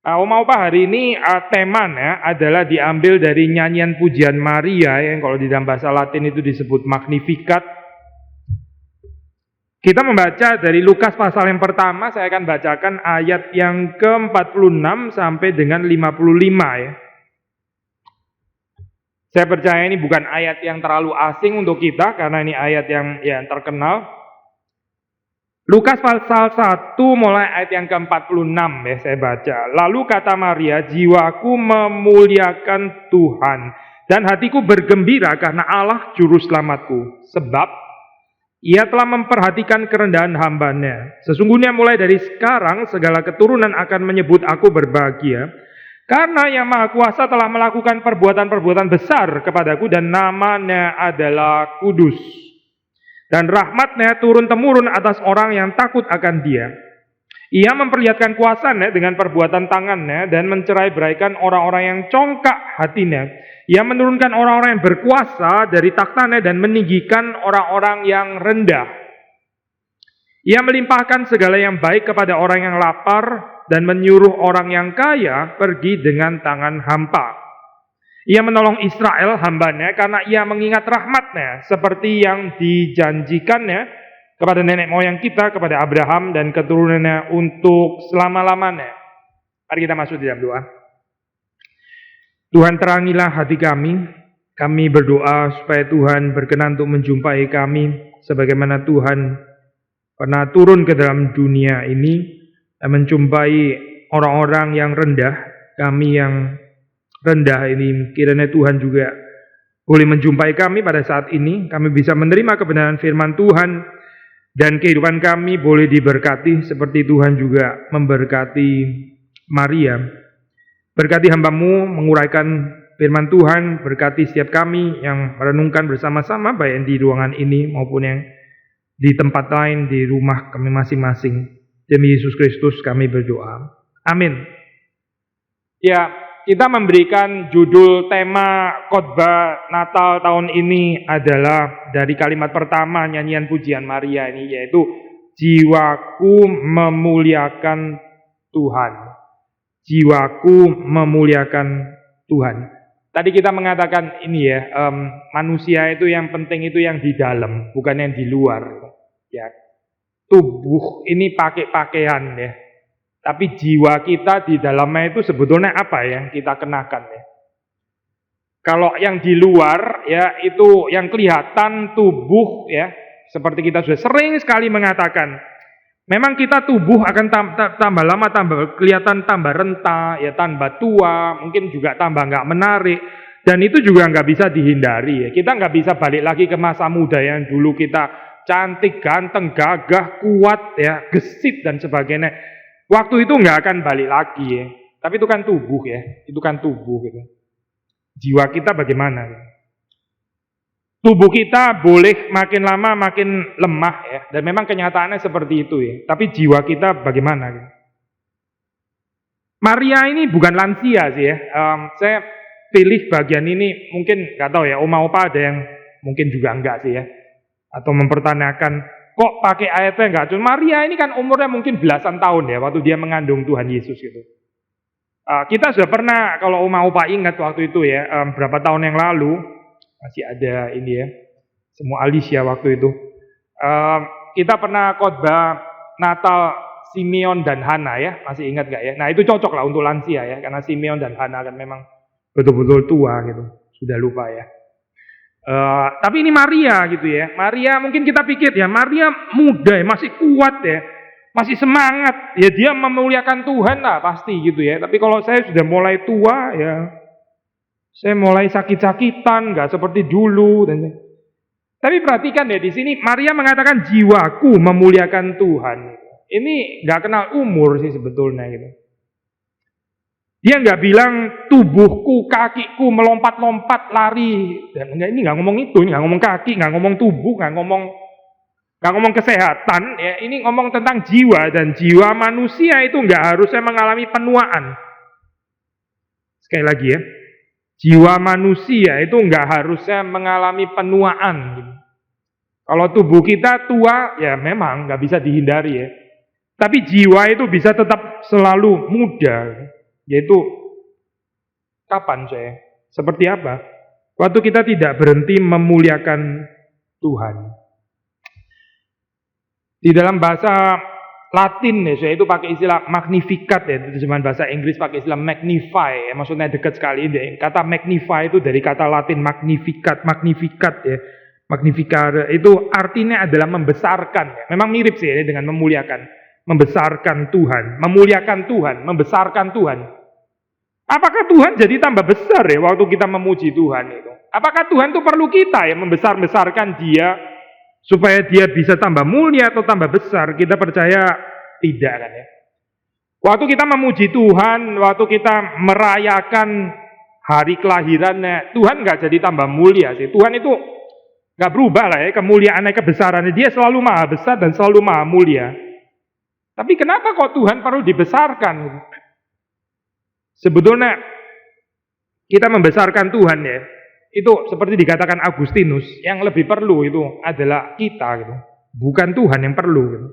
Oma-opa hari ini temanya adalah diambil dari nyanyian pujian Maria yang kalau di dalam bahasa Latin itu disebut Magnificat. Kita membaca dari Lukas pasal yang pertama, saya akan bacakan ayat yang ke-46 sampai dengan 55 ya. Saya percaya ini bukan ayat yang terlalu asing untuk kita karena ini ayat yang terkenal. Lukas pasal 1 mulai ayat yang ke-46 ya saya baca. Lalu kata Maria, jiwaku memuliakan Tuhan dan hatiku bergembira karena Allah juru selamatku. Sebab Ia telah memperhatikan kerendahan hambanya. Sesungguhnya mulai dari sekarang segala keturunan akan menyebut aku berbahagia. Karena Yang Maha Kuasa telah melakukan perbuatan-perbuatan besar kepadaku dan namanya adalah kudus. Dan rahmatnya turun-temurun atas orang yang takut akan Dia. Ia memperlihatkan kuasanya dengan perbuatan tangannya dan mencerai-beraikan orang-orang yang congkak hatinya. Ia menurunkan orang-orang yang berkuasa dari taktanya dan meninggikan orang-orang yang rendah. Ia melimpahkan segala yang baik kepada orang yang lapar dan menyuruh orang yang kaya pergi dengan tangan hampa. Ia menolong Israel hambanya karena ia mengingat rahmatnya seperti yang dijanjikannya kepada nenek moyang kita, kepada Abraham dan keturunannya untuk selama-lamanya. Mari kita masuk di dalam doa. Tuhan, terangilah hati kami berdoa supaya Tuhan berkenan untuk menjumpai kami sebagaimana Tuhan pernah turun ke dalam dunia ini dan menjumpai orang-orang yang rendah, kami yang rendah ini. Kiranya Tuhan juga boleh menjumpai kami pada saat ini, kami bisa menerima kebenaran firman Tuhan dan kehidupan kami boleh diberkati seperti Tuhan juga memberkati Maria. Berkati hamba-Mu menguraikan firman Tuhan, berkati setiap kami yang merenungkan bersama-sama, baik yang di ruangan ini maupun yang di tempat lain, di rumah kami masing-masing. Demi Yesus Kristus kami berdoa. Amin. Ya, kita memberikan judul tema khotbah Natal tahun ini adalah dari kalimat pertama nyanyian pujian Maria ini, yaitu jiwaku memuliakan Tuhan. Jiwaku memuliakan Tuhan. Tadi kita mengatakan ini ya, manusia itu yang penting itu yang di dalam, bukan yang di luar. Ya, tubuh ini pakai pakaian ya, tapi jiwa kita di dalamnya itu sebetulnya apa yang kita kenakan ya? Kalau yang di luar ya itu yang kelihatan tubuh ya, seperti kita sudah sering sekali mengatakan. Memang kita tubuh akan tambah lama, kelihatan tambah renta, ya tambah tua, mungkin juga tambah nggak menarik, dan itu juga nggak bisa dihindari. Ya. Kita nggak bisa balik lagi ke masa muda yang dulu kita cantik, ganteng, gagah, kuat, ya gesit dan sebagainya. Waktu itu nggak akan balik lagi, ya. Tapi itu kan tubuh ya, itu kan tubuh. Gitu. Jiwa kita bagaimana? Ya? Tubuh kita boleh makin lama makin lemah ya, dan memang kenyataannya seperti itu ya. Tapi jiwa kita bagaimana? Maria ini bukan lansia sih ya. Saya pilih bagian ini mungkin nggak tahu ya, oma-opa ada yang mungkin juga enggak sih ya, atau mempertanyakan kok pakai ayatnya enggak? Cuma Maria ini kan umurnya mungkin belasan tahun ya waktu dia mengandung Tuhan Yesus gitu. Kita sudah pernah kalau oma-opa ingat waktu itu ya, berapa tahun yang lalu. Masih ada ini ya, semua Alicia waktu itu. Kita pernah khotbah Natal Simeon dan Hana ya, masih ingat gak ya? Nah itu cocok lah untuk lansia ya, karena Simeon dan Hana kan memang betul-betul tua gitu, sudah lupa ya. Tapi ini Maria gitu ya, Maria mungkin kita pikir ya, Maria muda ya, masih kuat ya, masih semangat ya, dia memuliakan Tuhan lah pasti gitu ya. Tapi kalau saya sudah mulai tua ya, saya mulai sakit-sakitan, nggak seperti dulu. Tapi perhatikan ya di sini Maria mengatakan jiwaku memuliakan Tuhan. Ini nggak kenal umur sih sebetulnya gitu. Dia nggak bilang tubuhku, kakiku melompat-lompat lari. Dan ini nggak ngomong itu, nggak ngomong kaki, nggak ngomong tubuh, nggak ngomong kesehatan. Ya, ini ngomong tentang jiwa, dan jiwa manusia itu nggak harusnya mengalami penuaan. Sekali lagi ya. Jiwa manusia itu nggak harusnya mengalami penuaan. Kalau tubuh kita tua, ya memang nggak bisa dihindari ya. Tapi jiwa itu bisa tetap selalu muda. Yaitu, kapan saya? Seperti apa? Waktu kita tidak berhenti memuliakan Tuhan. Di dalam bahasa Latin ya, saya itu pakai istilah magnificat ya, terjemahan bahasa Inggris pakai istilah magnify ya, maksudnya dekat sekali deh. Kata magnify itu dari kata Latin magnificat ya. Magnificare itu artinya adalah membesarkan ya. Memang mirip sih ya, dengan memuliakan. Membesarkan Tuhan, memuliakan Tuhan, membesarkan Tuhan. Apakah Tuhan jadi tambah besar ya waktu kita memuji Tuhan itu? Apakah Tuhan itu perlu kita ya membesar-besarkan Dia supaya Dia bisa tambah mulia atau tambah besar? Kita percaya tidak kan ya. Waktu kita memuji Tuhan, waktu kita merayakan hari kelahirannya, Tuhan nggak jadi tambah mulia sih. Tuhan itu nggak berubah lah ya, kemuliaannya, kebesarannya. Dia selalu maha besar dan selalu maha mulia. Tapi kenapa kok Tuhan perlu dibesarkan? Sebetulnya kita membesarkan Tuhan ya, itu seperti dikatakan Agustinus, yang lebih perlu itu adalah kita gitu. Bukan Tuhan yang perlu gitu.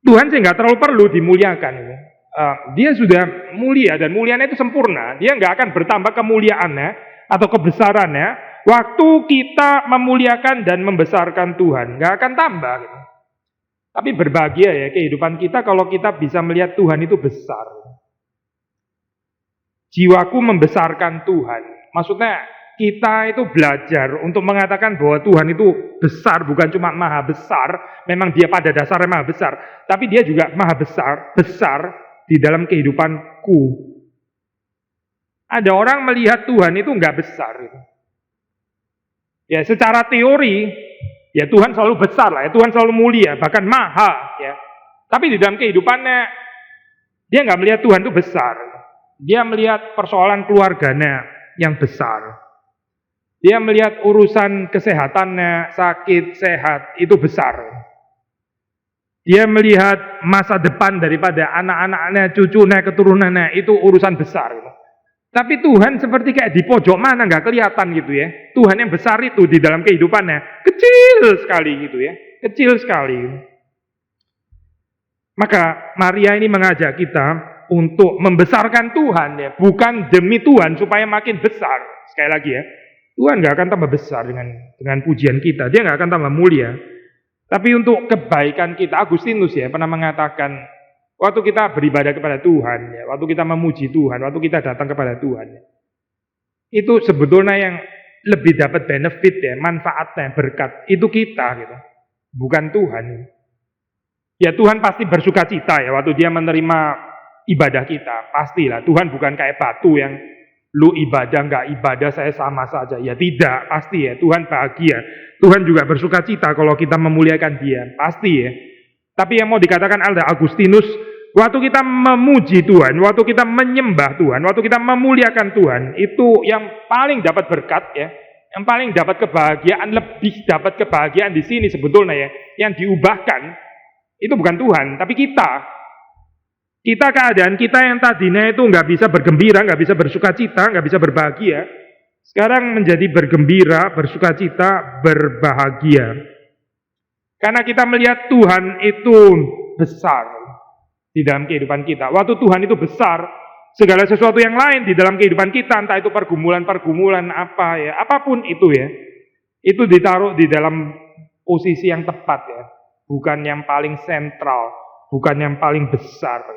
Tuhan sih nggak terlalu perlu dimuliakan gitu. Dia sudah mulia dan mulianya itu sempurna. Dia nggak akan bertambah kemuliaannya atau kebesarannya waktu kita memuliakan dan membesarkan Tuhan. Nggak akan tambah gitu. Tapi berbahagia ya kehidupan kita kalau kita bisa melihat Tuhan itu besar. Jiwaku membesarkan Tuhan. Maksudnya kita itu belajar untuk mengatakan bahwa Tuhan itu besar, bukan cuma maha besar. Memang Dia pada dasarnya maha besar, tapi Dia juga maha besar di dalam kehidupanku. Ada orang melihat Tuhan itu nggak besar. Ya secara teori, ya Tuhan selalu besar lah, ya Tuhan selalu mulia, bahkan maha. Ya. Tapi di dalam kehidupannya, dia nggak melihat Tuhan itu besar. Dia melihat persoalan keluarganya yang besar. Dia melihat urusan kesehatannya, sakit, sehat, itu besar. Dia melihat masa depan daripada anak-anaknya, cucunya, keturunannya, itu urusan besar. Tapi Tuhan seperti kayak di pojok mana, nggak kelihatan gitu ya. Tuhan yang besar itu di dalam kehidupannya, kecil sekali gitu ya. Kecil sekali. Maka Maria ini mengajak kita untuk membesarkan Tuhan ya, bukan demi Tuhan supaya makin besar. Sekali lagi ya, Tuhan nggak akan tambah besar dengan pujian kita, Dia nggak akan tambah mulia. Tapi untuk kebaikan kita, Agustinus ya pernah mengatakan, waktu kita beribadah kepada Tuhan, ya, waktu kita memuji Tuhan, waktu kita datang kepada Tuhan, ya, itu sebetulnya yang lebih dapat benefit ya, manfaatnya, berkat itu kita gitu, bukan Tuhan. Ya Tuhan pasti bersuka cita ya waktu Dia menerima ibadah kita, pastilah. Tuhan bukan kayak batu yang lu ibadah nggak ibadah saya sama saja. Ya tidak, pasti ya. Tuhan bahagia. Tuhan juga bersuka cita kalau kita memuliakan Dia, pasti ya. Tapi yang mau dikatakan oleh Agustinus, waktu kita memuji Tuhan, waktu kita menyembah Tuhan, waktu kita memuliakan Tuhan, itu yang paling dapat berkat ya, yang paling dapat kebahagiaan, lebih dapat kebahagiaan di sini sebetulnya ya. Yang diubahkan itu bukan Tuhan, tapi kita. Kita keadaan kita yang tadinya itu nggak bisa bergembira, nggak bisa bersuka cita, nggak bisa berbahagia, sekarang menjadi bergembira, bersuka cita, berbahagia. Karena kita melihat Tuhan itu besar di dalam kehidupan kita. Waktu Tuhan itu besar, segala sesuatu yang lain di dalam kehidupan kita, entah itu pergumulan-pergumulan apa ya, apapun itu ya, itu ditaruh di dalam posisi yang tepat ya, bukan yang paling sentral, bukan yang paling besar.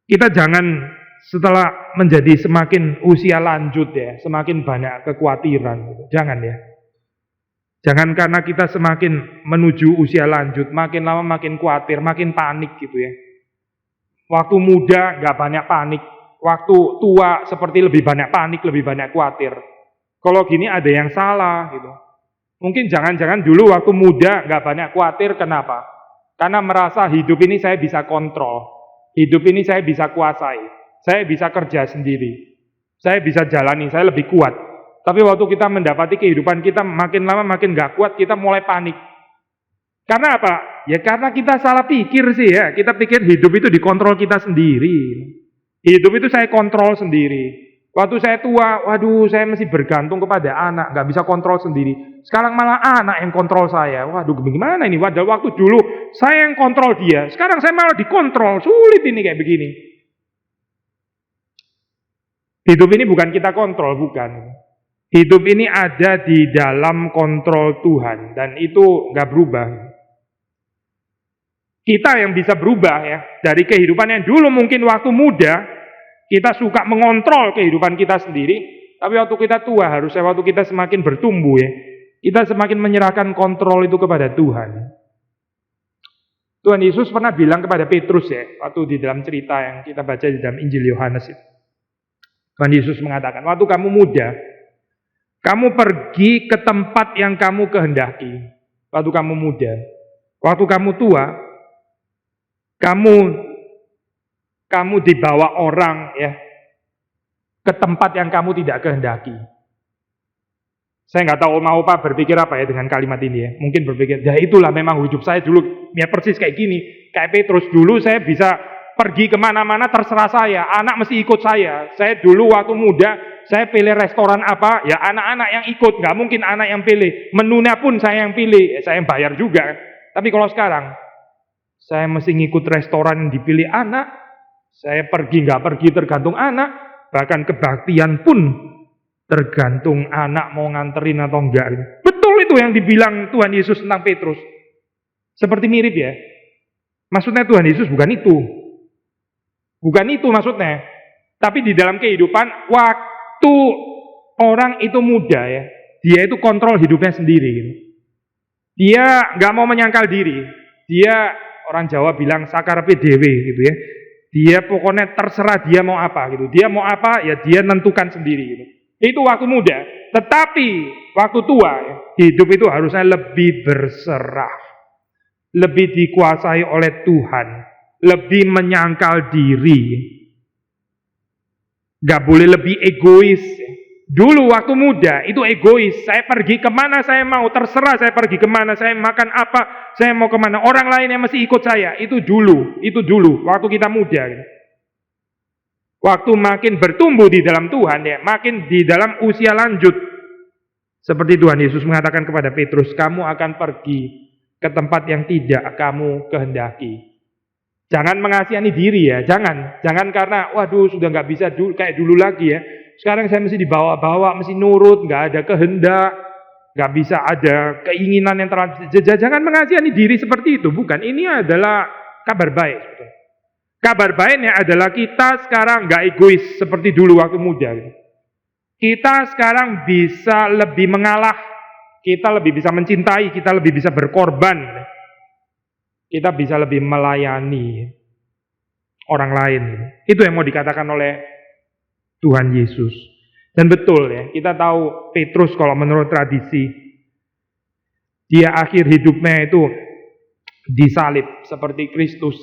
Kita jangan setelah menjadi semakin usia lanjut ya, semakin banyak kekhawatiran. Jangan ya. Jangan karena kita semakin menuju usia lanjut, makin lama makin khawatir, makin panik gitu ya. Waktu muda nggak banyak panik, waktu tua seperti lebih banyak panik, lebih banyak khawatir. Kalau gini ada yang salah gitu. Mungkin jangan-jangan dulu waktu muda nggak banyak khawatir, kenapa? Karena merasa hidup ini saya bisa kontrol. Hidup ini saya bisa kuasai, saya bisa kerja sendiri, saya bisa jalani, saya lebih kuat. Tapi waktu kita mendapati kehidupan kita makin lama makin gak kuat, kita mulai panik. Karena apa? Ya karena kita salah pikir sih ya, kita pikir hidup itu dikontrol kita sendiri. Hidup itu saya kontrol sendiri. Waktu saya tua, waduh saya masih bergantung kepada anak, gak bisa kontrol sendiri. Sekarang malah anak yang kontrol saya. Waduh gimana ini? Waduh waktu dulu saya yang kontrol dia, sekarang saya malah dikontrol. Sulit ini kayak begini. Hidup ini bukan kita kontrol, bukan. Hidup ini ada di dalam kontrol Tuhan, dan itu nggak berubah. Kita yang bisa berubah ya, dari kehidupan yang dulu mungkin waktu muda, kita suka mengontrol kehidupan kita sendiri, tapi waktu kita tua, harusnya waktu kita semakin bertumbuh ya, kita semakin menyerahkan kontrol itu kepada Tuhan. Tuhan Yesus pernah bilang kepada Petrus ya, waktu di dalam cerita yang kita baca di dalam Injil Yohanes itu. Tuhan Yesus mengatakan, waktu kamu muda, kamu pergi ke tempat yang kamu kehendaki. Waktu kamu muda. Waktu kamu tua, kamu dibawa orang ya ke tempat yang kamu tidak kehendaki. Saya nggak tahu mau Pak berpikir apa ya dengan kalimat ini ya. Mungkin berpikir, ya itulah memang hidup saya dulu ya persis kayak gini. Kayak Petrus dulu saya bisa pergi kemana-mana terserah saya, anak mesti ikut saya. Saya dulu waktu muda, saya pilih restoran apa, ya anak-anak yang ikut, nggak mungkin anak yang pilih. Menunya pun saya yang pilih, saya yang bayar juga. Tapi kalau sekarang, saya mesti ngikut restoran yang dipilih anak, saya pergi nggak pergi tergantung anak, bahkan kebaktian pun tergantung anak mau nganterin atau enggak. Betul itu yang dibilang Tuhan Yesus tentang Petrus. Seperti mirip ya. Maksudnya Tuhan Yesus bukan itu. Bukan itu maksudnya. Tapi di dalam kehidupan, waktu orang itu muda ya, dia itu kontrol hidupnya sendiri. Gitu. Dia nggak mau menyangkal diri. Dia, orang Jawa bilang sakarepe dhewe gitu ya. Dia pokoknya terserah dia mau apa gitu. Dia mau apa ya dia nentukan sendiri gitu. Itu waktu muda. Tetapi waktu tua ya, hidup itu harusnya lebih berserah. Lebih dikuasai oleh Tuhan. Lebih menyangkal diri. Gak boleh lebih egois. Dulu waktu muda itu egois. Saya pergi kemana saya mau, terserah saya pergi kemana, saya makan apa, saya mau kemana. Orang lain yang mesti ikut saya. Itu dulu waktu kita muda. Waktu makin bertumbuh di dalam Tuhan ya, makin di dalam usia lanjut. Seperti Tuhan Yesus mengatakan kepada Petrus, kamu akan pergi ke tempat yang tidak kamu kehendaki. Jangan mengasihani diri ya, jangan karena waduh sudah nggak bisa kayak dulu lagi ya. Sekarang saya mesti dibawa-bawa, mesti nurut, nggak ada kehendak, nggak bisa ada keinginan yang terlalu. Jangan mengasihani diri seperti itu, bukan. Ini adalah kabar baik. Kabar baiknya adalah kita sekarang nggak egois seperti dulu waktu muda. Kita sekarang bisa lebih mengalah, kita lebih bisa mencintai, kita lebih bisa berkorban. Kita bisa lebih melayani orang lain. Itu yang mau dikatakan oleh Tuhan Yesus. Dan betul ya, kita tahu Petrus kalau menurut tradisi, dia akhir hidupnya itu disalib seperti Kristus.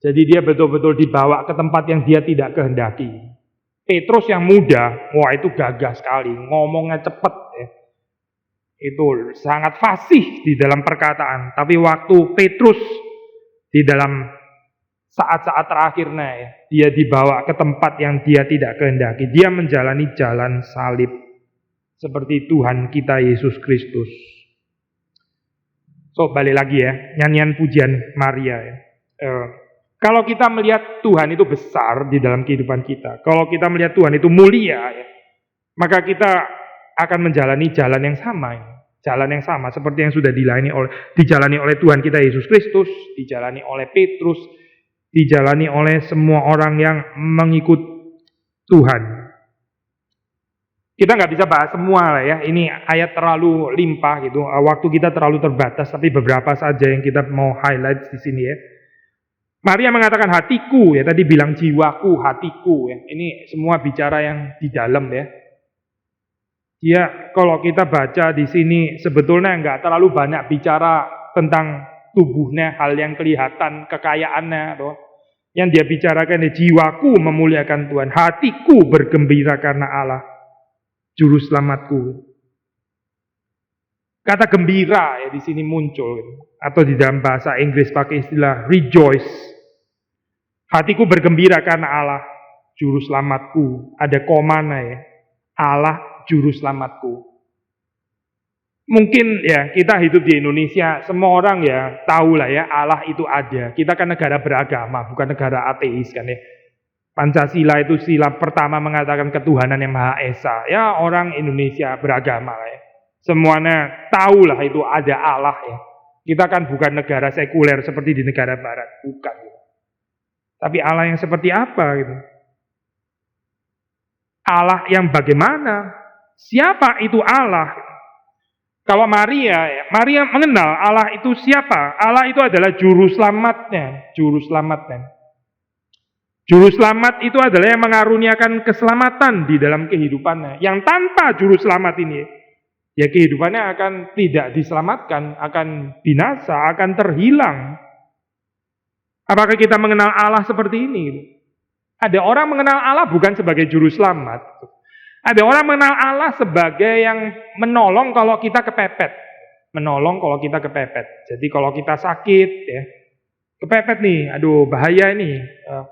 Jadi dia betul-betul dibawa ke tempat yang dia tidak kehendaki. Petrus yang muda, wah itu gagah sekali, ngomongnya cepat ya. Itu sangat fasih di dalam perkataan. Tapi waktu Petrus di dalam saat-saat terakhirnya ya, dia dibawa ke tempat yang dia tidak kehendaki. Dia menjalani jalan salib seperti Tuhan kita Yesus Kristus. So balik lagi ya, nyanyian pujian Maria ya. Kalau kita melihat Tuhan itu besar di dalam kehidupan kita, kalau kita melihat Tuhan itu mulia ya, maka kita akan menjalani jalan yang sama ya. Jalan yang sama seperti yang sudah dijalani oleh Tuhan kita Yesus Kristus, dijalani oleh Petrus, dijalani oleh semua orang yang mengikut Tuhan. Kita nggak bisa bahas semua lah ya, ini ayat terlalu limpah gitu, waktu kita terlalu terbatas, tapi beberapa saja yang kita mau highlight di sini ya. Maria mengatakan hatiku ya, tadi bilang jiwaku, hatiku ya, ini semua bicara yang di dalam ya. Ya, kalau kita baca di sini sebetulnya nggak terlalu banyak bicara tentang tubuhnya, hal yang kelihatan, kekayaannya. Toh. Yang dia bicarakan jiwaku memuliakan Tuhan, hatiku bergembira karena Allah, juru selamatku. Kata gembira ya di sini muncul, atau di dalam bahasa Inggris pakai istilah rejoice. Hatiku bergembira karena Allah, juru selamatku. Ada komanya ya, Allah juru selamatku. Mungkin ya kita hidup di Indonesia, semua orang ya tahu lah ya Allah itu ada. Kita kan negara beragama, bukan negara ateis kan ya. Pancasila itu sila pertama mengatakan ketuhanan yang Maha Esa. Ya orang Indonesia beragama ya. Semuanya tahulah itu ada Allah ya. Kita kan bukan negara sekuler seperti di negara barat, bukan. Tapi Allah yang seperti apa gitu? Allah yang bagaimana? Siapa itu Allah? Kalau Maria mengenal Allah itu siapa? Allah itu adalah juru selamatnya, juru selamatnya. Juru selamat itu adalah yang mengaruniakan keselamatan di dalam kehidupannya. Yang tanpa juru selamat ini, ya kehidupannya akan tidak diselamatkan, akan binasa, akan terhilang. Apakah kita mengenal Allah seperti ini? Ada orang mengenal Allah bukan sebagai juru selamat. Ada orang mengenal Allah sebagai yang menolong kalau kita kepepet. Menolong kalau kita kepepet. Jadi kalau kita sakit, ya, kepepet nih, aduh bahaya ini,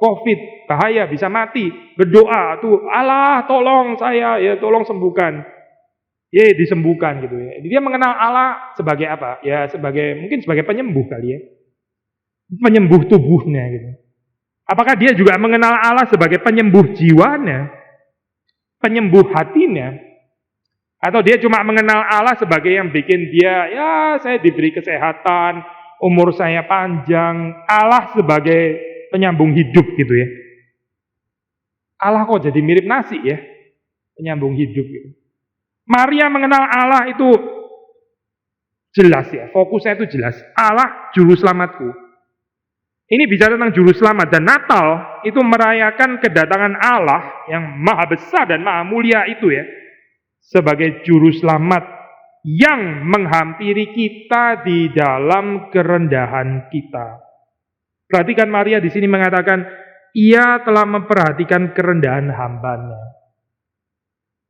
COVID, bahaya, bisa mati. Berdoa, tuh Allah tolong saya, ya tolong sembuhkan. Ya disembuhkan gitu ya. Dia mengenal Allah sebagai apa? Ya mungkin sebagai penyembuh kali ya. Penyembuh tubuhnya gitu. Apakah dia juga mengenal Allah sebagai penyembuh jiwanya? Penyembuh hatinya? Atau dia cuma mengenal Allah sebagai yang bikin dia, ya saya diberi kesehatan, umur saya panjang, Allah sebagai penyambung hidup gitu ya. Allah kok jadi mirip nasi ya, penyambung hidup gitu. Maria mengenal Allah itu jelas ya, fokusnya itu jelas. Allah juru selamatku. Ini bicara tentang juru selamat, dan Natal itu merayakan kedatangan Allah yang maha besar dan maha mulia itu ya, sebagai juru selamat yang menghampiri kita di dalam kerendahan kita. Perhatikan Maria di sini mengatakan, ia telah memperhatikan kerendahan hambanya.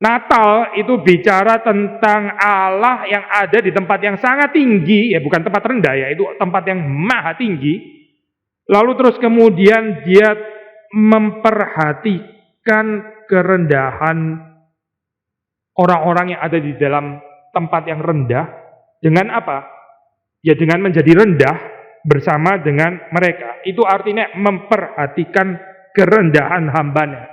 Natal itu bicara tentang Allah yang ada di tempat yang sangat tinggi, ya bukan tempat rendah ya, itu tempat yang maha tinggi. Lalu terus kemudian dia memperhatikan kerendahan orang-orang yang ada di dalam tempat yang rendah. Dengan apa? Ya dengan menjadi rendah bersama dengan mereka. Itu artinya memperhatikan kerendahan hambanya.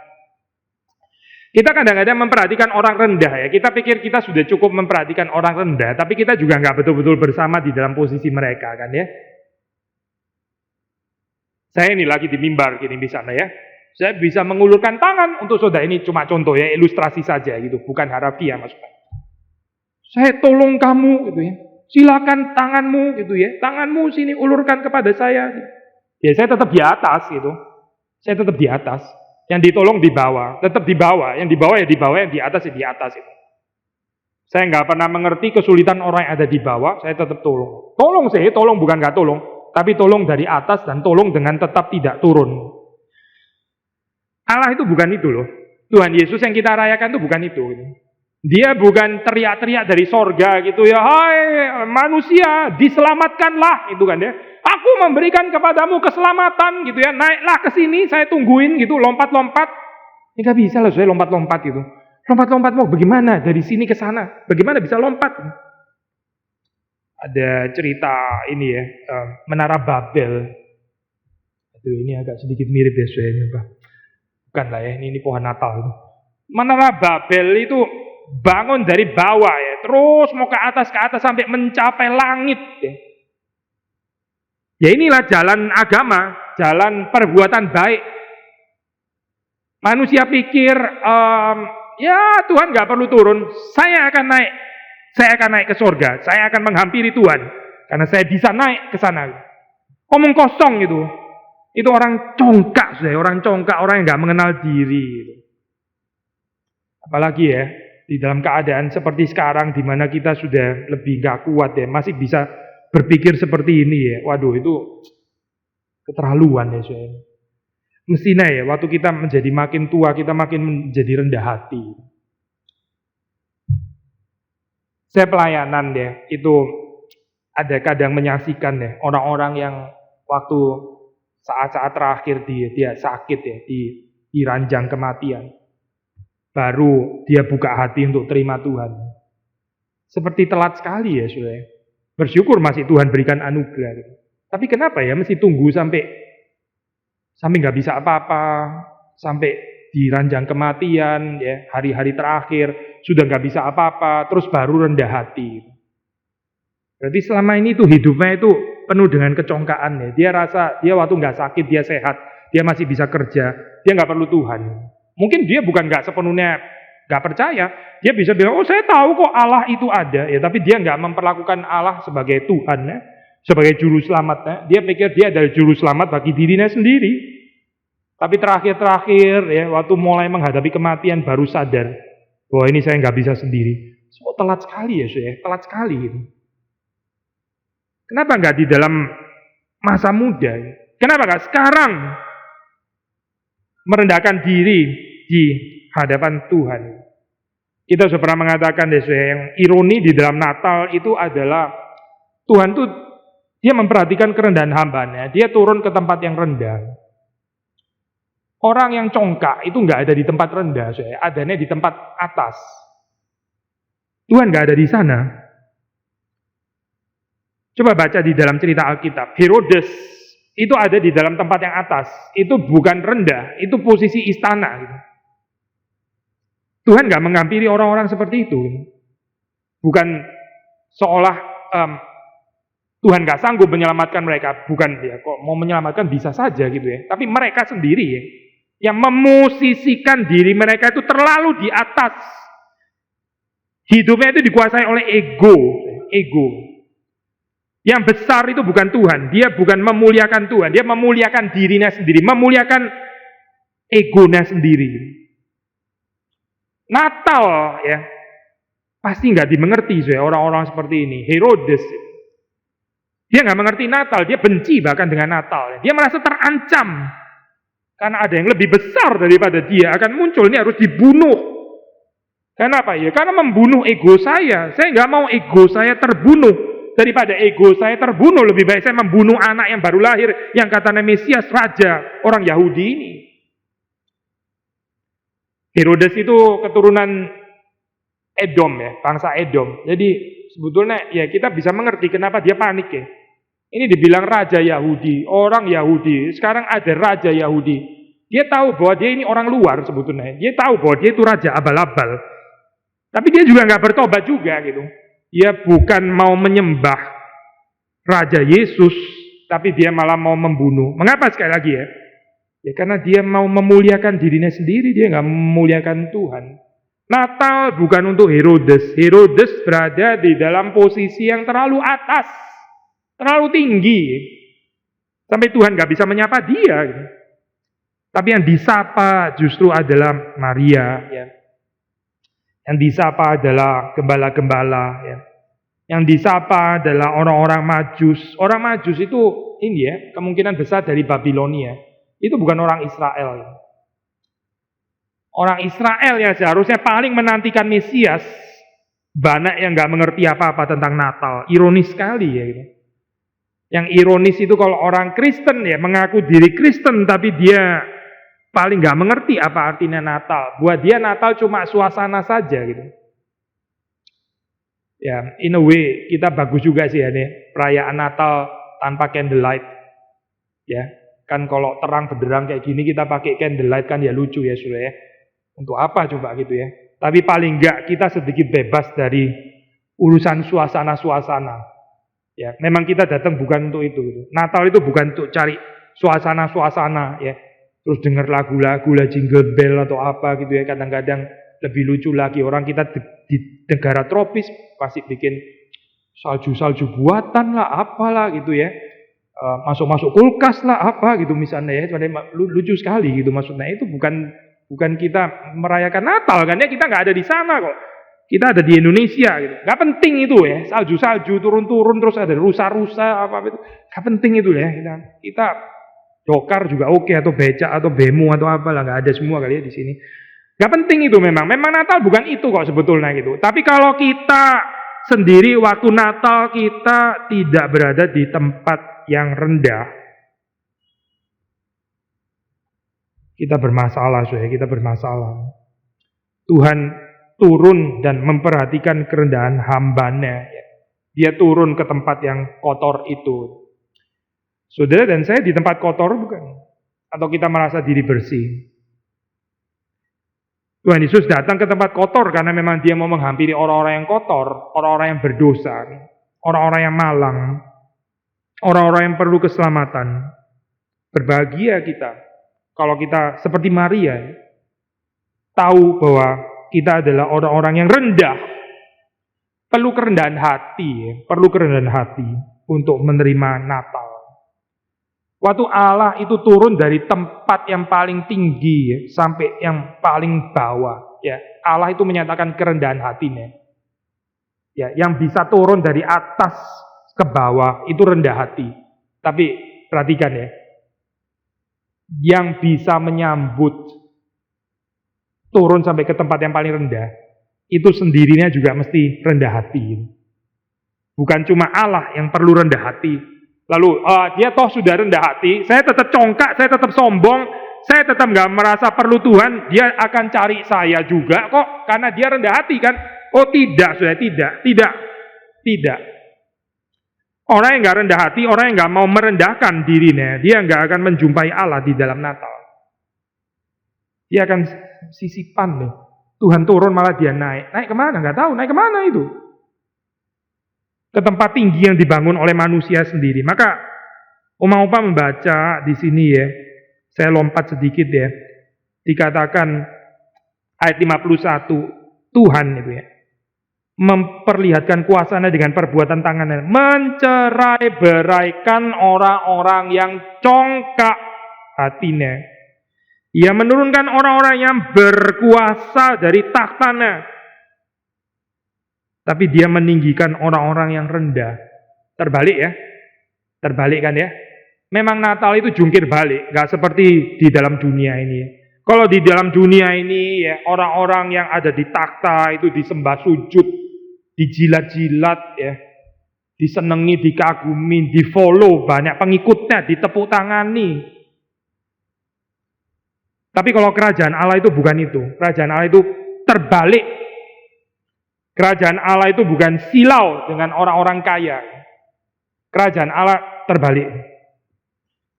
Kita kadang-kadang memperhatikan orang rendah ya. Kita pikir kita sudah cukup memperhatikan orang rendah, tapi kita juga nggak betul-betul bersama di dalam posisi mereka kan ya. Saya ini lagi di mimbar gini misalnya ya. Saya bisa mengulurkan tangan untuk saudara, ini cuma contoh ya, ilustrasi saja gitu, bukan harafiah maksudnya. Saya tolong kamu gitu ya. Silakan tanganmu gitu ya. Tanganmu sini ulurkan kepada saya. Ya saya tetap di atas gitu. Saya tetap di atas. Yang ditolong di bawah, tetap di bawah. Yang di bawah ya di bawah, yang di atas ya di atas itu. Saya nggak pernah mengerti kesulitan orang yang ada di bawah, saya tetap tolong. Tolong sih, tolong bukan nggak tolong. Tapi tolong dari atas dan tolong dengan tetap tidak turun. Allah itu bukan itu loh. Tuhan Yesus yang kita rayakan itu bukan itu. Dia bukan teriak-teriak dari sorga gitu ya. Hai manusia, diselamatkanlah gitu kan ya. Aku memberikan kepadamu keselamatan gitu ya. Naiklah ke sini, saya tungguin gitu, lompat-lompat. Ini gak bisa loh saya lompat-lompat gitu. Lompat-lompat mau bagaimana dari sini ke sana? Bagaimana bisa lompat? Ada cerita ini ya, Menara Babel. Aduh, ini agak sedikit mirip ya soalnya, Pak. Bukan lah ya, ini pohon Natal. Menara Babel itu bangun dari bawah ya, terus mau ke atas sampai mencapai langit ya. Ya inilah jalan agama, jalan perbuatan baik. Manusia pikir, ya Tuhan gak perlu turun, saya akan naik. Saya akan naik ke surga, saya akan menghampiri Tuhan. Karena saya bisa naik ke sana. Omong kosong itu. Itu orang congkak, orang yang gak mengenal diri. Apalagi ya, di dalam keadaan seperti sekarang, di mana kita sudah lebih gak kuat ya, masih bisa berpikir seperti ini ya. Waduh, itu keterlaluan ya. Mestinya ya, waktu kita menjadi makin tua, kita makin menjadi rendah hati. Saya pelayanan ya, itu ada kadang menyaksikan ya, orang-orang yang waktu saat-saat terakhir dia sakit ya, di ranjang kematian. Baru dia buka hati untuk terima Tuhan. Seperti telat sekali ya, saudara. Bersyukur masih Tuhan berikan anugerah. Tapi kenapa ya mesti tunggu sampai nggak bisa apa-apa, sampai di ranjang kematian, ya, hari-hari terakhir sudah nggak bisa apa-apa, terus baru rendah hati. Berarti selama ini tuh hidupnya itu penuh dengan kecongkaan, ya. Dia rasa dia waktu nggak sakit dia sehat, dia masih bisa kerja, dia nggak perlu Tuhan. Mungkin dia bukan nggak sepenuhnya nggak percaya, dia bisa bilang, oh saya tahu kok Allah itu ada, ya. Tapi dia nggak memperlakukan Allah sebagai Tuhan, ya, sebagai juru selamatnya. Dia pikir dia adalah juru selamat bagi dirinya sendiri. Tapi terakhir ya, waktu mulai menghadapi kematian baru sadar bahwa ini saya nggak bisa sendiri. So, telat sekali ya, telat sekali. Gitu. Kenapa nggak di dalam masa muda? Kenapa nggak sekarang merendahkan diri di hadapan Tuhan? Kita sudah pernah mengatakan deh, yang ironi di dalam Natal itu adalah Tuhan tuh dia memperhatikan kerendahan hambanya. Dia turun ke tempat yang rendah. Orang yang congkak itu nggak ada di tempat rendah, adanya di tempat atas. Tuhan nggak ada di sana. Coba baca di dalam cerita Alkitab. Herodes itu ada di dalam tempat yang atas. Itu bukan rendah, itu posisi istana. Tuhan nggak menghampiri orang-orang seperti itu. Bukan seolah Tuhan nggak sanggup menyelamatkan mereka. Bukan ya, kok mau menyelamatkan bisa saja gitu ya. Tapi mereka sendiri ya, yang memosisikan diri mereka itu terlalu di atas. Hidupnya itu dikuasai oleh ego. Yang besar itu bukan Tuhan, dia bukan memuliakan Tuhan, dia memuliakan dirinya sendiri, memuliakan egonya sendiri. Natal ya, pasti nggak dimengerti orang-orang seperti ini. Herodes, dia nggak mengerti Natal, dia benci bahkan dengan Natal. Dia merasa terancam. Karena ada yang lebih besar daripada dia akan muncul, ini harus dibunuh. Kenapa ya? Karena membunuh ego saya. Saya nggak mau ego saya terbunuh. Daripada ego saya terbunuh, lebih baik saya membunuh anak yang baru lahir, yang katanya Mesias, raja orang Yahudi ini. Herodes itu keturunan Edom ya, bangsa Edom. Jadi sebetulnya ya kita bisa mengerti kenapa dia panik ya. Ini dibilang raja Yahudi, orang Yahudi. Sekarang ada raja Yahudi. Dia tahu bahwa dia ini orang luar sebetulnya. Dia tahu bahwa dia itu raja abal-abal. Tapi dia juga nggak bertobat juga gitu. Dia bukan mau menyembah Raja Yesus, tapi dia malah mau membunuh. Mengapa sekali lagi ya? Ya karena dia mau memuliakan dirinya sendiri, dia nggak memuliakan Tuhan. Natal bukan untuk Herodes. Herodes berada di dalam posisi yang terlalu atas, terlalu tinggi, sampai Tuhan nggak bisa menyapa dia. Gitu. Tapi yang disapa justru adalah Maria, ya. Yang disapa adalah gembala-gembala, ya. Yang disapa adalah orang-orang Majus. Orang Majus itu ini ya, kemungkinan besar dari Babilonia. Itu bukan orang Israel. Ya. Orang Israel yang seharusnya paling menantikan Mesias, banyak yang nggak mengerti apa-apa tentang Natal. Ironis sekali ya. Gitu. Yang ironis itu kalau orang Kristen ya mengaku diri Kristen, tapi dia paling nggak mengerti apa artinya Natal. Buat dia Natal cuma suasana saja gitu. Ya, in a way kita bagus juga sih ya nih perayaan Natal tanpa candlelight. Ya, kan kalau terang benderang kayak gini kita pakai candlelight kan ya lucu ya sudah ya. Untuk apa coba gitu ya? Tapi paling nggak kita sedikit bebas dari urusan suasana-suasana. Ya, memang kita datang bukan untuk itu. Gitu. Natal itu bukan untuk cari suasana-suasana ya. Terus dengar lagu-lagu, jingle bell atau apa gitu ya. Kadang-kadang lebih lucu lagi orang kita di negara tropis pasti bikin salju-salju buatan lah, apalah gitu ya. Masuk-masuk kulkas lah apa gitu misalnya ya. Lucu sekali gitu maksudnya. Itu bukan kita merayakan Natal kan ya, kita nggak ada di sana kok. Kita ada di Indonesia gitu. Nggak penting itu ya. Salju-salju turun-turun terus ada rusa-rusa apa itu. Nggak penting itu ya. Kita dokar juga oke, atau becak atau bemo atau apalah, nggak ada semua kali ya di sini. Nggak penting itu memang Natal bukan itu kok sebetulnya gitu. Tapi kalau kita sendiri waktu Natal kita tidak berada di tempat yang rendah, kita bermasalah kita bermasalah. Tuhan turun dan memperhatikan kerendahan hambanya. Dia turun ke tempat yang kotor itu. Saudara dan saya di tempat kotor bukan? Atau kita merasa diri bersih? Tuhan Yesus datang ke tempat kotor karena memang dia mau menghampiri orang-orang yang kotor, orang-orang yang berdosa, orang-orang yang malang, orang-orang yang perlu keselamatan. Berbahagia kita kalau kita seperti Maria, tahu bahwa kita adalah orang-orang yang rendah, perlu kerendahan hati untuk menerima Natal. Waktu Allah itu turun dari tempat yang paling tinggi sampai yang paling bawah, ya, Allah itu menyatakan kerendahan hatinya. Ya, yang bisa turun dari atas ke bawah itu rendah hati. Tapi perhatikan ya, yang bisa menyambut turun sampai ke tempat yang paling rendah, itu sendirinya juga mesti rendah hati. Bukan cuma Allah yang perlu rendah hati. Lalu dia toh sudah rendah hati, saya tetap congkak, saya tetap sombong, saya tetap nggak merasa perlu Tuhan, dia akan cari saya juga kok, karena dia rendah hati kan? Oh tidak, sudah tidak. Orang yang nggak rendah hati, orang yang nggak mau merendahkan dirinya, dia nggak akan menjumpai Allah di dalam Natal. Dia akan sisipan nih. Tuhan turun malah dia naik. Naik kemana? Nggak tahu. Naik kemana itu? Ke tempat tinggi yang dibangun oleh manusia sendiri. Maka Oma Opa membaca di sini ya. Saya lompat sedikit ya. Dikatakan ayat 51, Tuhan itu ya, memperlihatkan kuasanya dengan perbuatan tangannya, mencerai-beraikan orang-orang yang congkak hatinya. Ia menurunkan orang-orang yang berkuasa dari tahtanya, tapi dia meninggikan orang-orang yang rendah. Terbalik ya, terbalik kan ya. Memang Natal itu jungkir balik, gak seperti di dalam dunia ini. Kalau di dalam dunia ini ya, orang-orang yang ada di takhta itu disembah sujud, dijilat-jilat ya, disenengi, dikagumi, di-follow, banyak pengikutnya, ditepuk tangani. Tapi kalau kerajaan Allah itu bukan itu. Kerajaan Allah itu terbalik. Kerajaan Allah itu bukan silau dengan orang-orang kaya. Kerajaan Allah terbalik.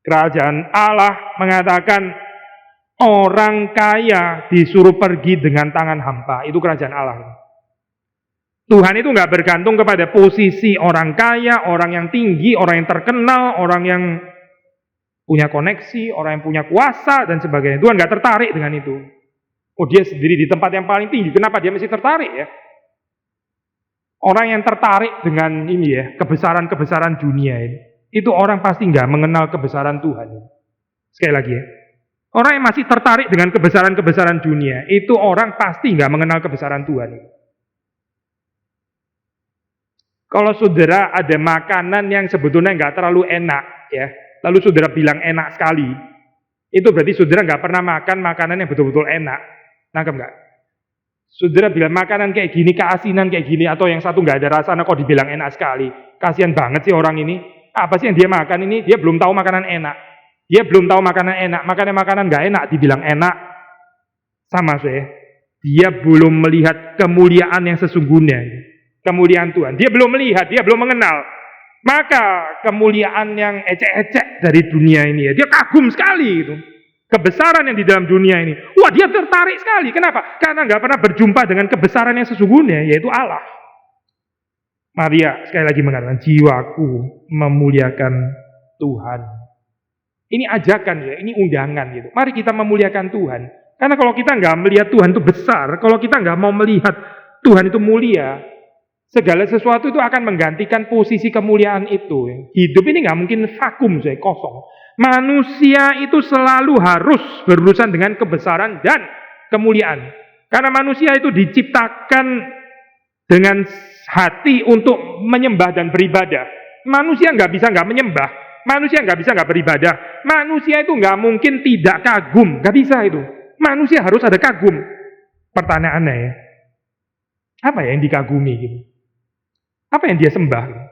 Kerajaan Allah mengatakan orang kaya disuruh pergi dengan tangan hampa. Itu kerajaan Allah. Tuhan itu nggak bergantung kepada posisi orang kaya, orang yang tinggi, orang yang terkenal, orang yang punya koneksi, orang yang punya kuasa, dan sebagainya. Tuhan nggak tertarik dengan itu. Oh, dia sendiri di tempat yang paling tinggi. Kenapa dia mesti tertarik ya? Orang yang tertarik dengan ini ya, kebesaran-kebesaran dunia ini, itu orang pasti nggak mengenal kebesaran Tuhan. Sekali lagi ya, orang yang masih tertarik dengan kebesaran-kebesaran dunia, itu orang pasti nggak mengenal kebesaran Tuhan. Kalau saudara ada makanan yang sebetulnya nggak terlalu enak, ya, lalu saudara bilang enak sekali, itu berarti saudara nggak pernah makan makanan yang betul-betul enak. Nangkep nggak? Saudara bilang makanan kayak gini, keasinan kayak gini, atau yang satu nggak ada rasanya kok dibilang enak sekali. Kasihan banget sih orang ini. Apa sih yang dia makan ini? Dia belum tahu makanan enak. Dia belum tahu makanan enak. Makanan nggak enak dibilang enak. Sama saya. Dia belum melihat kemuliaan yang sesungguhnya. Kemuliaan Tuhan. Dia belum melihat, dia belum mengenal. Maka kemuliaan yang ecek-ecek dari dunia ini, dia kagum sekali itu. Kebesaran yang di dalam dunia ini, wah dia tertarik sekali. Kenapa? Karena nggak pernah berjumpa dengan kebesaran yang sesungguhnya, yaitu Allah. Maria sekali lagi mengatakan, jiwaku memuliakan Tuhan. Ini ajakan ya, ini undangan gitu. Mari kita memuliakan Tuhan. Karena kalau kita nggak melihat Tuhan itu besar, kalau kita nggak mau melihat Tuhan itu mulia, segala sesuatu itu akan menggantikan posisi kemuliaan itu. Hidup ini nggak mungkin vakum, kosong. Manusia itu selalu harus berurusan dengan kebesaran dan kemuliaan. Karena manusia itu diciptakan dengan hati untuk menyembah dan beribadah. Manusia nggak bisa nggak menyembah. Manusia nggak bisa nggak beribadah. Manusia itu nggak mungkin tidak kagum. Nggak bisa itu. Manusia harus ada kagum. Pertanyaannya ya, apa ya yang dikagumi gitu? Apa yang dia sembah?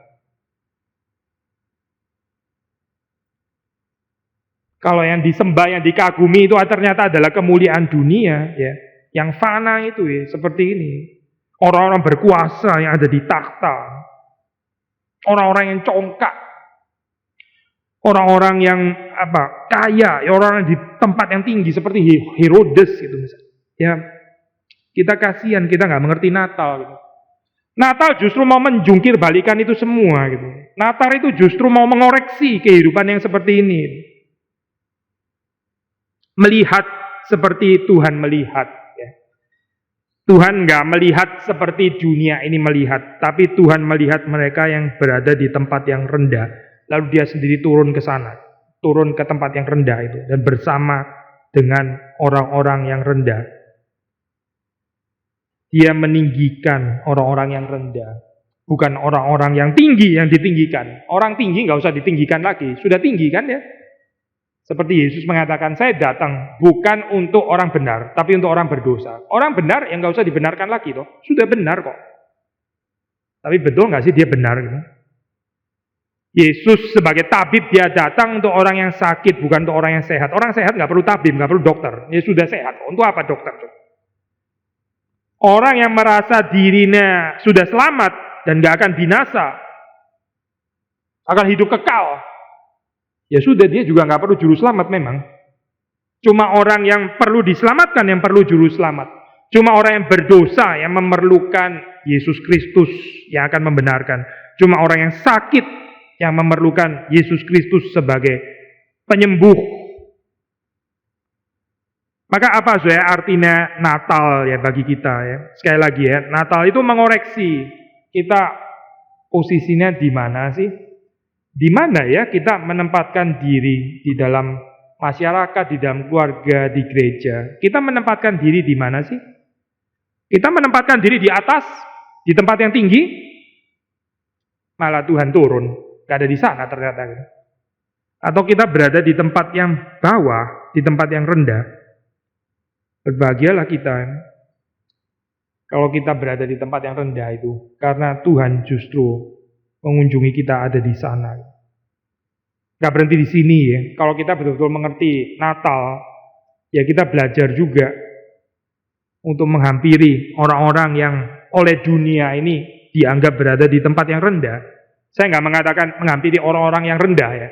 Kalau yang disembah, yang dikagumi itu ternyata adalah kemuliaan dunia, ya, yang fana itu ya, seperti ini. Orang-orang berkuasa yang ada di takhta, orang-orang yang congkak, orang-orang yang kaya, ya, orang-orang di tempat yang tinggi seperti Herodes gitu misalnya. Ya, Kita kasihan, kita nggak mengerti Natal gitu. Natal justru mau menjungkir balikan itu semua gitu. Natal itu justru mau mengoreksi kehidupan yang seperti ini. Melihat seperti Tuhan melihat. Ya. Tuhan nggak melihat seperti dunia ini melihat, tapi Tuhan melihat mereka yang berada di tempat yang rendah, lalu dia sendiri turun ke sana, turun ke tempat yang rendah itu, dan bersama dengan orang-orang yang rendah. Dia meninggikan orang-orang yang rendah, bukan orang-orang yang tinggi yang ditinggikan. Orang tinggi nggak usah ditinggikan lagi, sudah tinggi kan ya? Seperti Yesus mengatakan, saya datang bukan untuk orang benar, tapi untuk orang berdosa. Orang benar yang nggak usah dibenarkan lagi toh, sudah benar kok. Tapi betul nggak sih dia benar gitu? Yesus sebagai tabib dia datang untuk orang yang sakit, bukan untuk orang yang sehat. Orang sehat nggak perlu tabib, nggak perlu dokter. Dia sudah sehat. Untuk apa dokter? Orang yang merasa dirinya sudah selamat dan nggak akan binasa, akan hidup kekal. Ya sudah, dia juga nggak perlu juru selamat memang. Cuma orang yang perlu diselamatkan yang perlu juru selamat. Cuma orang yang berdosa yang memerlukan Yesus Kristus yang akan membenarkan. Cuma orang yang sakit yang memerlukan Yesus Kristus sebagai penyembuh. Maka apa saudara artinya Natal ya bagi kita ya? Sekali lagi ya, Natal itu mengoreksi kita posisinya di mana sih? Di mana ya kita menempatkan diri di dalam masyarakat, di dalam keluarga, di gereja. Kita menempatkan diri di mana sih? Kita menempatkan diri di atas, di tempat yang tinggi, malah Tuhan turun, gak ada di sana ternyata. Atau kita berada di tempat yang bawah, di tempat yang rendah. Berbahagialah kita kalau kita berada di tempat yang rendah itu, karena Tuhan justru mengunjungi kita ada di sana. Gak berhenti di sini ya. Kalau kita betul-betul mengerti Natal, ya kita belajar juga untuk menghampiri orang-orang yang oleh dunia ini dianggap berada di tempat yang rendah. Saya nggak mengatakan menghampiri orang-orang yang rendah ya.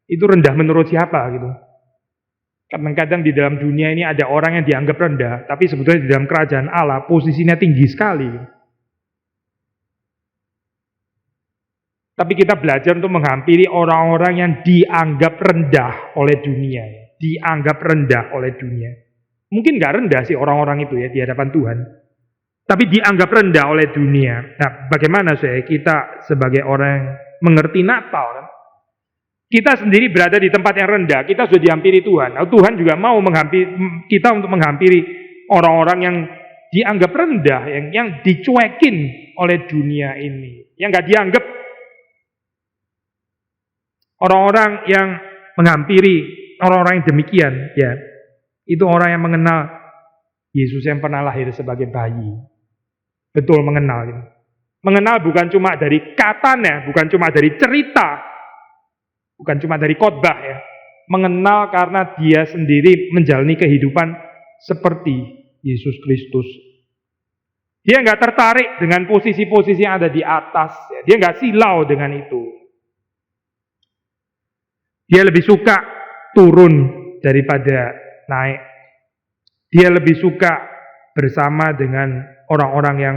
Itu rendah menurut siapa gitu. Kadang-kadang di dalam dunia ini ada orang yang dianggap rendah, tapi sebetulnya di dalam kerajaan Allah posisinya tinggi sekali. Tapi kita belajar untuk menghampiri orang-orang yang dianggap rendah oleh dunia. Dianggap rendah oleh dunia. Mungkin gak rendah sih orang-orang itu ya di hadapan Tuhan. Tapi dianggap rendah oleh dunia. Nah, bagaimana kita sebagai orang yang mengerti Natal kan? Kita sendiri berada di tempat yang rendah. Kita sudah dihampiri Tuhan. Nah, Tuhan juga mau menghampiri kita untuk menghampiri orang-orang yang dianggap rendah, yang dicuekin oleh dunia ini. Yang gak dianggap. Orang-orang yang menghampiri orang-orang yang demikian, ya, itu orang yang mengenal Yesus yang pernah lahir sebagai bayi. Betul mengenal. Ya. Mengenal bukan cuma dari katanya, bukan cuma dari cerita, bukan cuma dari khotbah ya. Mengenal karena dia sendiri menjalani kehidupan seperti Yesus Kristus. Dia nggak tertarik dengan posisi-posisi yang ada di atas, ya. Dia nggak silau dengan itu. Dia lebih suka turun daripada naik. Dia lebih suka bersama dengan orang-orang yang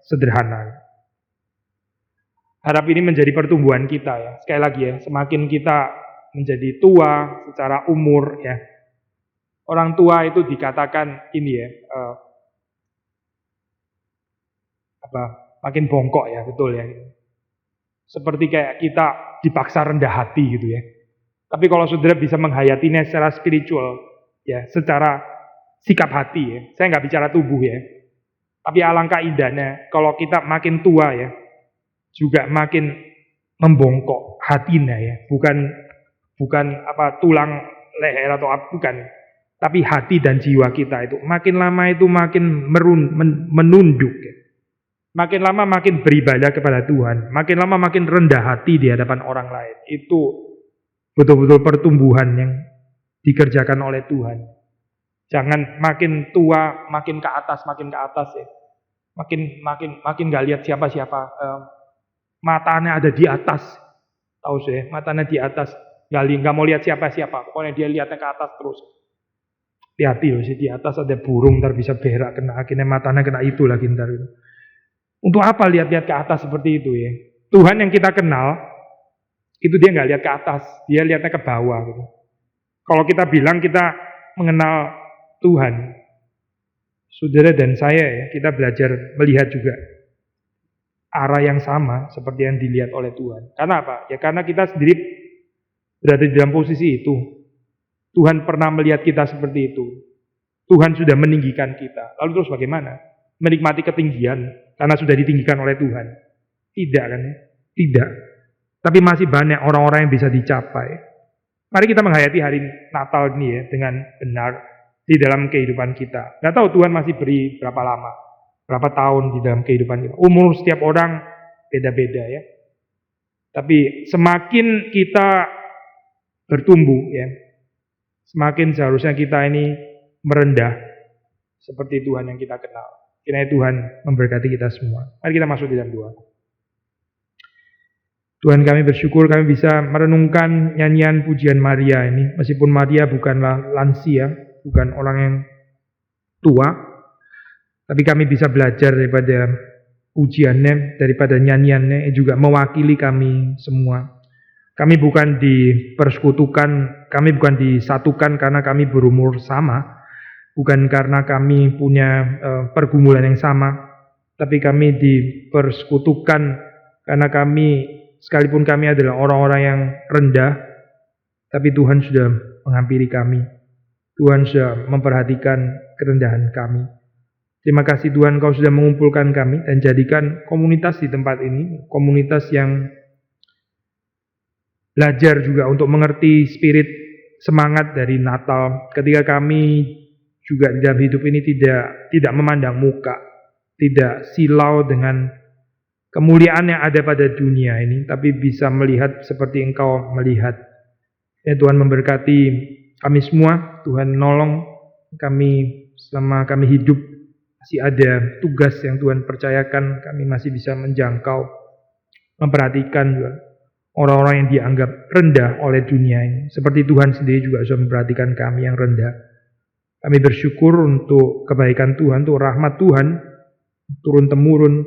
sederhana. Harap ini menjadi pertumbuhan kita ya. Sekali lagi ya, semakin kita menjadi tua secara umur ya. Orang tua itu dikatakan ini ya, makin bongkok ya, betul ya. Seperti kayak kita dipaksa rendah hati gitu ya. Tapi kalau saudara bisa menghayatinya secara spiritual, ya, secara sikap hati ya. Saya nggak bicara tubuh ya. Tapi alangkah indahnya kalau kita makin tua ya, juga makin membongkok hatinya ya. Bukan tulang leher atau apa, bukan. Tapi hati dan jiwa kita itu makin lama itu makin menunduk ya. Makin lama makin beribadah kepada Tuhan. Makin lama makin rendah hati di hadapan orang lain. Itu betul-betul pertumbuhan yang dikerjakan oleh Tuhan. Jangan makin tua, makin ke atas ya. Makin gak lihat siapa-siapa. Matanya ada di atas. Tahu sih, matanya di atas. Gak mau lihat siapa-siapa. Pokoknya dia lihatnya ke atas terus. Hati-hati loh, sih di atas ada burung, ntar bisa berak, kena akhirnya matanya kena itu lagi ntar. Untuk apa lihat-lihat ke atas seperti itu ya? Tuhan yang kita kenal, itu dia nggak lihat ke atas, dia lihatnya ke bawah. Gitu. Kalau kita bilang kita mengenal Tuhan, saudara dan saya ya, kita belajar melihat juga arah yang sama seperti yang dilihat oleh Tuhan. Karena apa? Ya karena kita sendiri berada di dalam posisi itu. Tuhan pernah melihat kita seperti itu. Tuhan sudah meninggikan kita. Lalu terus bagaimana? Menikmati ketinggian karena sudah ditinggikan oleh Tuhan. Tidak kan ya? Tidak. Tapi masih banyak orang-orang yang bisa dicapai. Mari kita menghayati hari Natal ini ya dengan benar di dalam kehidupan kita. Nggak tahu Tuhan masih beri berapa lama, berapa tahun di dalam kehidupan kita. Umur setiap orang beda-beda ya. Tapi semakin kita bertumbuh ya, semakin seharusnya kita ini merendah seperti Tuhan yang kita kenal. Kiranya Tuhan memberkati kita semua. Mari kita masuk di dalam doa. Tuhan, kami bersyukur kami bisa merenungkan nyanyian pujian Maria ini. Meskipun Maria bukanlah lansia, bukan orang yang tua, tapi kami bisa belajar daripada pujiannya, daripada nyanyiannya, yang juga mewakili kami semua. Kami bukan dipersekutukan, kami bukan disatukan karena kami berumur sama, bukan karena kami punya pergumulan yang sama, tapi kami dipersekutukan karena kami, sekalipun kami adalah orang-orang yang rendah, tapi Tuhan sudah menghampiri kami. Tuhan sudah memperhatikan kerendahan kami. Terima kasih Tuhan, Kau sudah mengumpulkan kami dan jadikan komunitas di tempat ini, komunitas yang belajar juga untuk mengerti spirit semangat dari Natal. Ketika kami juga di dalam hidup ini tidak memandang muka, tidak silau dengan kemuliaan yang ada pada dunia ini, tapi bisa melihat seperti Engkau melihat. Ya Tuhan memberkati kami semua, Tuhan nolong kami selama kami hidup, masih ada tugas yang Tuhan percayakan, kami masih bisa menjangkau, memperhatikan juga orang-orang yang dianggap rendah oleh dunia ini. Seperti Tuhan sendiri juga sudah memperhatikan kami yang rendah. Kami bersyukur untuk kebaikan Tuhan, untuk rahmat Tuhan, turun-temurun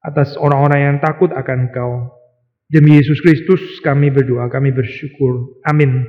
atas orang-orang yang takut akan Engkau. Demi Yesus Kristus kami berdoa, kami bersyukur. Amin.